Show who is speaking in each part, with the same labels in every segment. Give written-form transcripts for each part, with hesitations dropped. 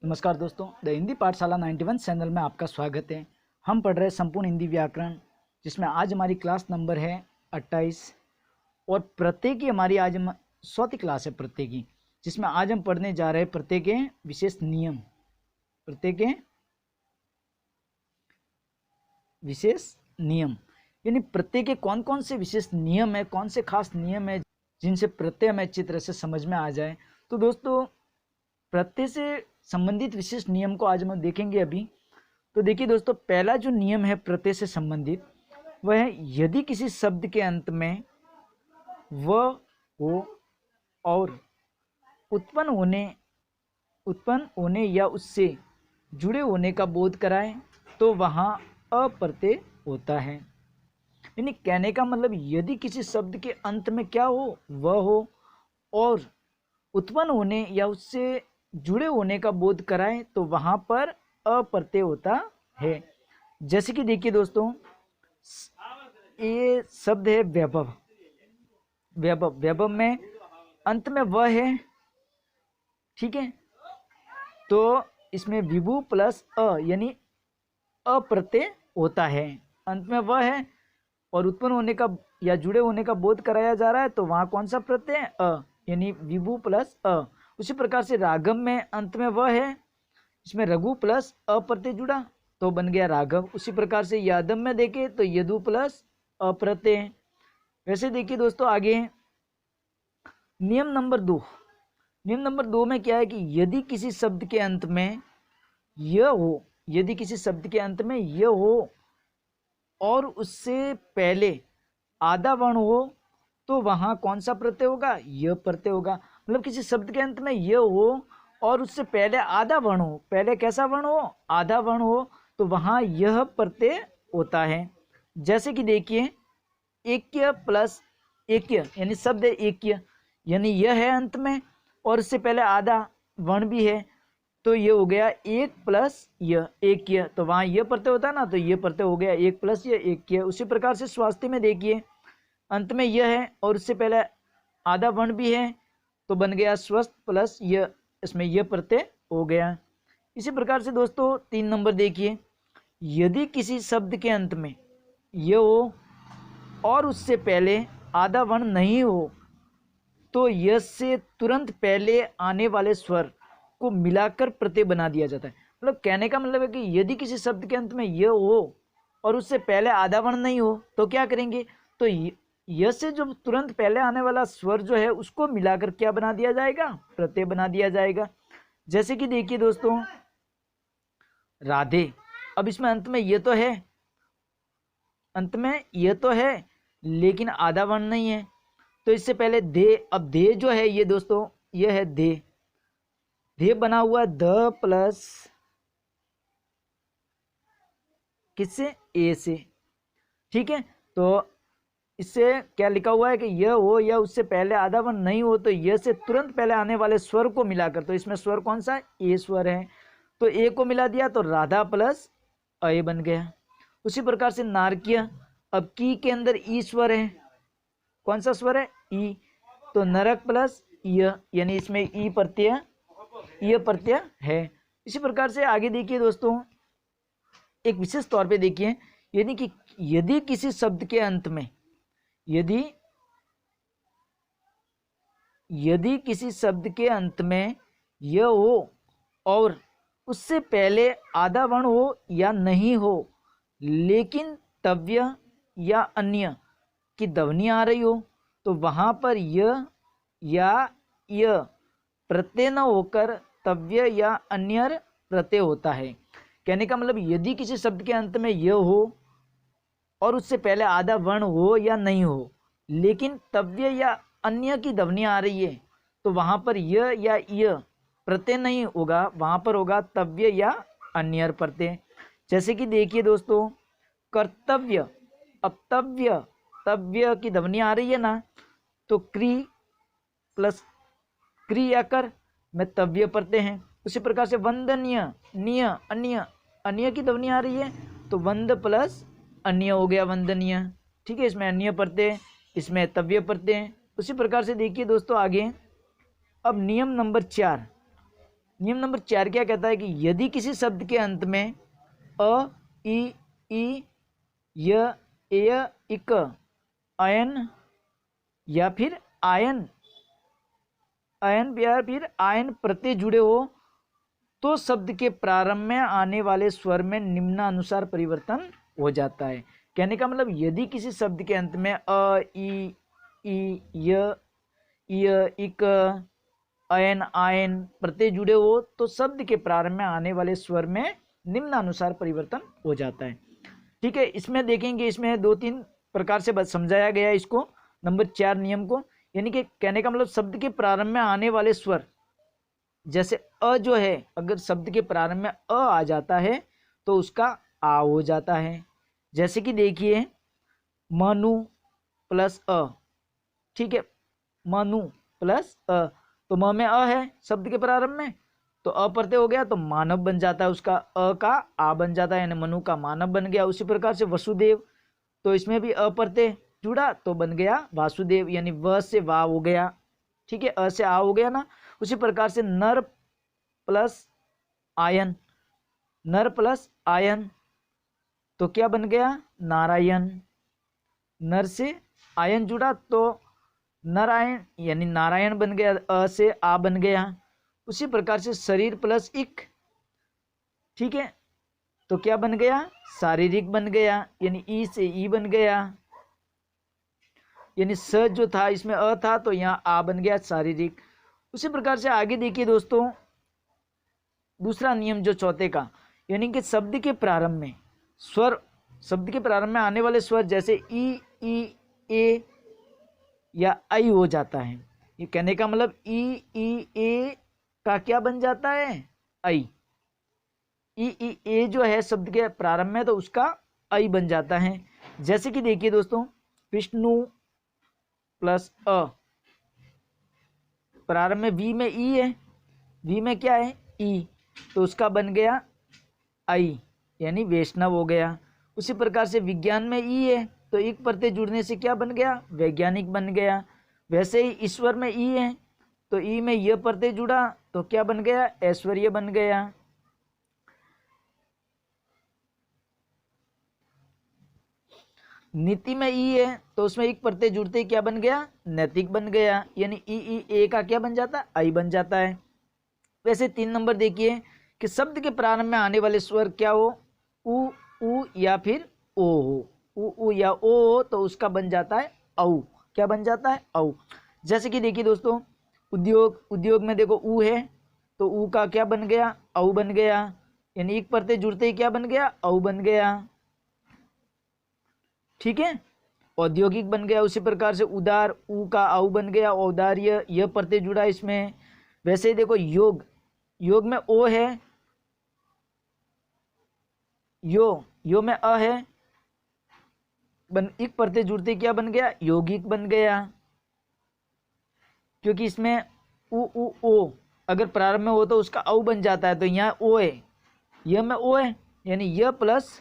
Speaker 1: नमस्कार दोस्तों, द हिंदी पाठशाला 91 चैनल में आपका स्वागत है। हम पढ़ रहे संपूर्ण हिंदी व्याकरण, जिसमें आज हमारी क्लास नंबर है 28 और प्रत्यय की हमारी आज हम 100वीं क्लास है प्रत्यय की, जिसमें आज हम पढ़ने जा रहे हैं प्रत्यय के विशेष नियम। प्रत्यय के विशेष नियम यानी प्रत्यय के कौन कौन से विशेष नियम है, कौन से खास नियम है जिनसे प्रत्यय हमें अच्छी तरह से समझ में आ जाए। तो दोस्तों, प्रत्यय से संबंधित विशेष नियम को आज हम देखेंगे अभी। तो देखिए दोस्तों, पहला जो नियम है प्रत्यय से संबंधित वह है यदि किसी शब्द के अंत में व हो और उत्पन्न होने या उससे जुड़े होने का बोध कराए तो वहाँ अप्रत्यय होता है। यानी कहने का मतलब, यदि किसी शब्द के अंत में क्या हो, वह हो और उत्पन्न होने या उससे जुड़े होने का बोध कराए तो वहाँ पर अप्रत्यय होता है। जैसे कि देखिए दोस्तों, ये शब्द है वैभव। वैभव में अंत में वह है, ठीक है। तो इसमें विभु प्लस अ यानी अप्रत्यय होता है। अंत में वह है और उत्पन्न होने का या जुड़े होने का बोध कराया जा रहा है तो वहाँ कौन सा प्रत्यय है? अ यानी विभु प्लस अ। उसी प्रकार से राघव में अंत में वह है, इसमें रघु प्लस अप्रत्यय जुड़ा तो बन गया राघव। उसी प्रकार से यादव में देखें तो यदु प्लस अप्रत्यय। वैसे देखिए दोस्तों, आगे नियम नंबर 2। नियम नंबर 2 में क्या है कि यदि किसी शब्द के अंत में यह हो, यदि किसी शब्द के अंत में यह हो और उससे पहले आधा वर्ण हो तो वहाँ कौन सा प्रत्यय होगा? यह प्रत्यय होगा। मतलब किसी शब्द के अंत में यह हो और उससे पहले आधा वर्ण हो, पहले कैसा वर्ण हो? आधा वर्ण हो, तो वहाँ यह प्रत्यय होता है। जैसे कि देखिए, एक्य प्लस एक्य यानी शब्द है एक्य, यानी यह है अंत में और इससे पहले आधा वर्ण भी है, तो ये हो गया एक प्लस यह एक्य, तो वहाँ यह प्रत्यय होता है ना, तो यह प्रत्यय हो गया एक प्लस यह एक्य। उसी प्रकार से स्वास्थ्य में देखिए, अंत में यह है और उससे पहले आधा वर्ण भी है तो बन गया स्वस्थ प्लस यह, इसमें यह प्रत्यय हो गया। इसी प्रकार से दोस्तों 3 नंबर देखिए, यदि किसी शब्द के अंत में यह हो और उससे पहले आधा वर्ण नहीं हो तो यह से तुरंत पहले आने वाले स्वर को मिलाकर प्रत्यय बना दिया जाता है। मतलब कहने का मतलब है कि यदि किसी शब्द के अंत में यह हो और उससे पहले आधा वर्ण नहीं हो तो क्या करेंगे? तो यह से जो तुरंत पहले आने वाला स्वर जो है उसको मिलाकर क्या बना दिया जाएगा? प्रत्यय बना दिया जाएगा। जैसे कि देखिए दोस्तों, राधे, अब इसमें अंत में यह तो है, अंत में यह तो है लेकिन आधा वर्ण नहीं है, तो इससे पहले दे। अब दे जो है ये दोस्तों, यह है दे, दे बना हुआ द प्लस किससे? ए से, ठीक है। तो इससे क्या लिखा हुआ है कि यह हो या उससे पहले आधा वर्ण नहीं हो तो यह से तुरंत पहले आने वाले स्वर को मिलाकर, तो इसमें स्वर कौन सा है? ए स्वर है, तो ए को मिला दिया तो राधा प्लस अ बन गया। उसी प्रकार से नारकीय, अब की के अंदर ई स्वर है, कौन सा स्वर है? ई, तो नरक प्लस य यानी इसमें ई प्रत्यय, यह प्रत्यय है। इसी प्रकार से आगे देखिए दोस्तों, एक विशेष तौर पे देखिए, यदि किसी शब्द के अंत में यदि किसी शब्द के अंत में यह हो और उससे पहले आधा वर्ण हो या नहीं हो लेकिन तव्य या अन्य की ध्वनि आ रही हो तो वहाँ पर यह या य प्रत्यय न होकर तव्य या अन्य प्रत्यय होता है। कहने का मतलब, यदि किसी शब्द के अंत में यह हो और उससे पहले आधा वर्ण हो या नहीं हो लेकिन तव्य या अन्य की ध्वनि आ रही है तो वहाँ पर यह या य प्रत्यय नहीं होगा, वहाँ पर होगा तव्य या अन्य प्रत्यय। जैसे कि देखिए दोस्तों, कर्तव्य, अब तव्य की ध्वनि आ रही है ना, तो क्री प्लस क्री या कर में तव्य प्रत्यय है। उसी प्रकार से वंदनीय, निय अन्य की ध्वनि आ रही है तो वंद प्लस अन्य हो गया वंदनीय, ठीक है। इसमें अन्य प्रत्यय, इसमें तव्य प्रत्यय। उसी प्रकार से देखिए दोस्तों आगे, अब नियम नंबर 4। नियम नंबर 4 क्या कहता है कि यदि किसी शब्द के अंत में अ, ई, य, एय, इक, अयन या फिर आयन या फिर आयन प्रत्यय जुड़े हो तो शब्द के प्रारंभ में आने वाले स्वर में निम्नानुसार परिवर्तन हो जाता है। कहने का मतलब यदि किसी शब्द के अंत में अ, ई, य, इक, अयन, आयन प्रत्यय जुड़े हो तो शब्द के प्रारंभ में आने वाले स्वर में निम्नानुसार परिवर्तन हो जाता है। ठीक है, इसमें देखेंगे, इसमें 2-3 प्रकार से समझाया गया है इसको, नंबर 4 नियम को। यानी कि कहने का मतलब शब्द के प्रारंभ में आने वाले स्वर, जैसे अ जो है, अगर शब्द के प्रारंभ में अ आ जाता है तो उसका आ हो जाता है। जैसे कि देखिए मनु प्लस अ, ठीक है, मनु प्लस अ, तो म में अ है शब्द के प्रारंभ में, तो अ प्रत्यय हो गया तो मानव बन जाता है, उसका अ का आ बन जाता है, यानी मनु का मानव बन गया। उसी प्रकार से वसुदेव, तो इसमें भी अ प्रत्यय जुड़ा तो बन गया वासुदेव, यानी व से वा हो गया। ठीक है, अ से आ हो गया ना। उसी प्रकार से नर प्लस आयन, नर प्लस आयन तो क्या बन गया नारायण, नर से आयन जुड़ा तो नारायण यानी नारायण बन गया, अ से आ बन गया। उसी प्रकार से शरीर प्लस इक, ठीक है, तो क्या बन गया शारीरिक बन गया, यानी ई से ई बन गया, यानी स जो था इसमें अ था तो यहाँ आ बन गया शारीरिक। उसी प्रकार से आगे देखिए दोस्तों, दूसरा नियम जो चौथे का, यानी कि शब्द के प्रारंभ में स्वर, शब्द के प्रारंभ में आने वाले स्वर जैसे ई, ए या आई हो जाता है। ये कहने का मतलब ई, ए का क्या बन जाता है आई, ई, ए जो है शब्द के प्रारंभ में तो उसका आई बन जाता है। जैसे कि देखिए दोस्तों, विष्णु प्लस अ, प्रारंभ में वी में ई है, वी में क्या है ई, तो उसका बन गया आई, यानी वैष्णव हो गया। उसी प्रकार से विज्ञान में ई है तो एक प्रत्यय जुड़ने से क्या बन गया वैज्ञानिक बन गया। वैसे ही ईश्वर में ई है तो ई में यह प्रत्यय जुड़ा तो क्या बन गया ऐश्वर्य बन गया। नीति में ई है तो उसमें एक प्रत्यय जुड़ते ही क्या बन गया नैतिक बन गया, यानी ई ए का क्या बन जाता है आई बन जाता है। वैसे 3 नंबर देखिए कि शब्द के प्रारंभ में आने वाले स्वर क्या हो उ या फिर ओ हो, उ या ओ हो तो उसका बन जाता है औ, क्या बन जाता है औ। जैसे कि देखिए दोस्तों, उद्योग में देखो उ है तो उ का क्या बन गया औ बन गया, यानी एक प्रत्यय जुड़ते ही क्या बन गया औ बन गया। ठीक है, औद्योगिक बन गया। उसी प्रकार से उदार, उ का औ बन गया औदार्य, यह प्रत्यय जुड़ा इसमें। वैसे ही देखो योग में ओ है, यो में अ है, एक प्रत्यय जुड़ते क्या बन गया यौगिक बन गया, क्योंकि इसमें उ ओ अगर प्रारंभ में हो तो उसका औ बन जाता है, तो यहाँ ओ है, यह में ओ है, यानी यह प्लस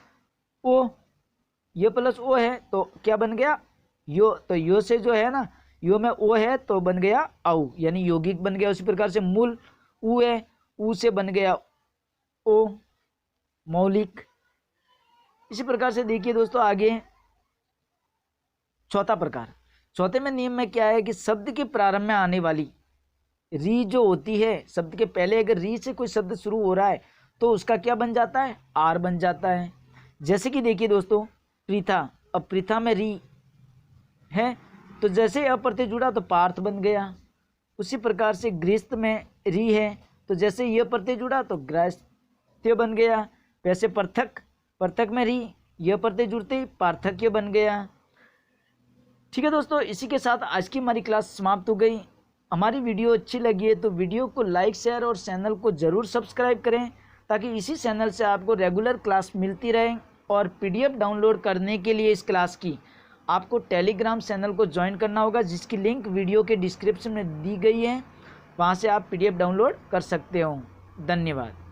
Speaker 1: ओ है तो क्या बन गया यो, तो यो से जो है ना यो में ओ है तो बन गया औ, यानी यौगिक बन गया। उसी प्रकार से मूल उ है, उ से बन गया ओ मौलिक। इसी प्रकार से देखिए दोस्तों आगे चौथा प्रकार, चौथे में नियम में क्या है कि शब्द के प्रारंभ में आने वाली री जो होती है, शब्द के पहले अगर री से कोई शब्द शुरू हो रहा है तो उसका क्या बन जाता है आर बन जाता है। जैसे कि देखिए दोस्तों प्रीथा, अब प्रीथा में री है तो जैसे अप्रत्यय जुड़ा तो पार्थ बन गया। उसी प्रकार से गृहस्थ में री है तो जैसे यह प्रत्यय जुड़ा तो गृहस्थ्य बन गया। वैसे पृथक में री यह प्रत्यय जुड़ते ही पार्थक्य बन गया। ठीक है दोस्तों, इसी के साथ आज की हमारी क्लास समाप्त हो गई। हमारी वीडियो अच्छी लगी है तो वीडियो को लाइक शेयर और चैनल को ज़रूर सब्सक्राइब करें ताकि इसी चैनल से आपको रेगुलर क्लास मिलती रहे। और पीडीएफ डाउनलोड करने के लिए इस क्लास की आपको टेलीग्राम चैनल को ज्वाइन करना होगा, जिसकी लिंक वीडियो के डिस्क्रिप्शन में दी गई है, वहाँ से आप पीडीएफ डाउनलोड कर सकते हो। धन्यवाद।